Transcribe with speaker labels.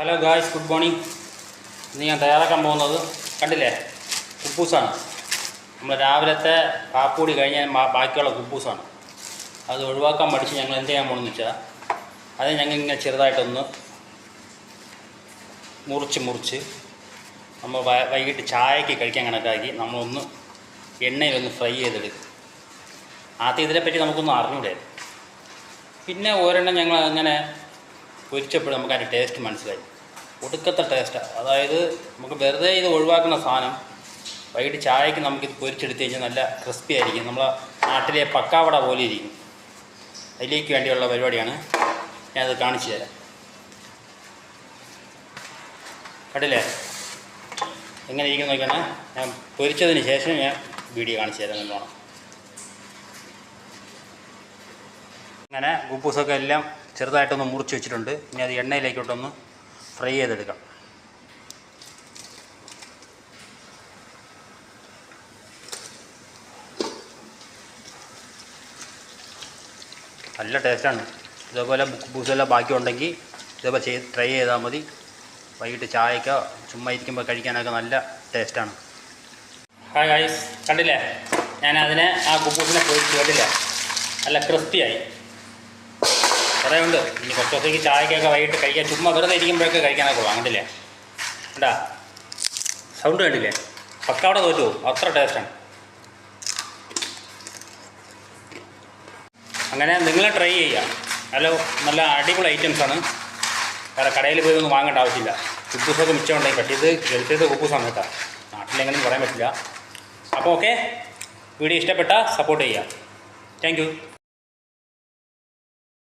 Speaker 1: Hello guys, good morning. ഇന്ന് ഞാൻ തയ്യാറാക്കാൻ പോകുന്നത് കണ്ടില്ലേ, കുബൂസാണ്. നമ്മൾ രാവിലത്തെ കാപ്പൂടി കഴിഞ്ഞാൽ ബാക്കിയുള്ള കുബൂസാണ്. അത് ഒഴിവാക്കാൻ പഠിച്ച് ഞങ്ങൾ എന്ത് ചെയ്യാൻ പോകണമെന്ന് വെച്ചാൽ, അത് ഞങ്ങൾ ഇങ്ങനെ ചെറുതായിട്ടൊന്ന് മുറിച്ച് നമ്മൾ വൈകിട്ട് ചായക്ക് കഴിക്കാൻ കണക്കാക്കി നമ്മളൊന്ന് എണ്ണയിലൊന്ന് ഫ്രൈ ചെയ്തെടുക്കും. ആദ്യം ഇതിനെപ്പറ്റി നമുക്കൊന്നും അറിഞ്ഞൂടെ. പിന്നെ ഒരെണ്ണം ഞങ്ങൾ അങ്ങനെ പൊരിച്ചപ്പോഴും നമുക്ക് അതിൻ്റെ ടേസ്റ്റ് മനസ്സിലായി. ഒടുക്കത്തെ ടേസ്റ്റാണ്. അതായത് നമുക്ക് വെറുതെ ഇത് ഒഴിവാക്കുന്ന സാധനം വൈകിട്ട് ചായക്ക് നമുക്കിത് പൊരിച്ചെടുത്ത് കഴിഞ്ഞാൽ നല്ല ക്രിസ്പി ആയിരിക്കും. നമ്മളെ നാട്ടിലെ പക്കാവട പോലെ ഇരിക്കും. അതിലേക്ക് വേണ്ടിയുള്ള പരിപാടിയാണ്. ഞാനത് കാണിച്ചു തരാം. കണ്ടില്ലേ എങ്ങനെ ഇരിക്കുന്നു നോക്കിയാണ്. ഞാൻ പൊരിച്ചതിന് ശേഷം ഞാൻ വീഡിയോ കാണിച്ചു തരാം. നല്ലോണം അങ്ങനെ കുബൂസൊക്കെ എല്ലാം ചെറുതായിട്ടൊന്ന് മുറിച്ച് വെച്ചിട്ടുണ്ട്. ഇനി അത് എണ്ണയിലേക്കോട്ടൊന്ന് ഫ്രൈ ചെയ്തെടുക്കാം. നല്ല ടേസ്റ്റാണ്. ഇതേപോലെ കുബൂസെല്ലാം ബാക്കി ഉണ്ടെങ്കിൽ ഇതേപോലെ ട്രൈ ചെയ്താൽ മതി. വൈകിട്ട് ചായക്കോ ചുമ്മാ ഇരിക്കുമ്പോൾ കഴിക്കാനൊക്കെ നല്ല ടേസ്റ്റാണ്. ഹായ് ഗൈസ്, കണ്ടില്ലേ ഞാൻ അതിനെ ആ കുബൂസിനെ പൊരിച്ച് കണ്ടില്ലേ നല്ല ക്രിസ്പിയായി. കുറേ ഉണ്ട്. ഇനി കുറച്ച് ദിവസത്തേക്ക് ചായക്കൊക്കെ വൈകിട്ട് കഴിക്കാൻ ചുമ്മാ വെറുതെ ഇരിക്കുമ്പോഴൊക്കെ കഴിക്കാനൊക്കെ കൊള്ളാം. കണ്ടില്ലേ, കണ്ടാ സൗണ്ട് കണ്ടില്ലേ, പക്കാവട തോറ്റു പോകും, അത്ര ടേസ്റ്റാണ്. അങ്ങനെ നിങ്ങളെ ട്രൈ ചെയ്യുക. നല്ല അടിപൊളി ഐറ്റംസാണ്. വേറെ കടയിൽ പോയി ഒന്നും വാങ്ങേണ്ട ആവശ്യമില്ല. കുബൂസൊക്കെ മിച്ചം ഉണ്ടെങ്കിൽ. പക്ഷേ ഇത് ഗൾഫിലത്തെ കുബൂസാണ് കേട്ടോ, നാട്ടിലെങ്ങനെയും പറയാൻ പറ്റില്ല. അപ്പോൾ ഓക്കെ, വീഡിയോ ഇഷ്ടപ്പെട്ടാൽ സപ്പോർട്ട് ചെയ്യുക. Thank you.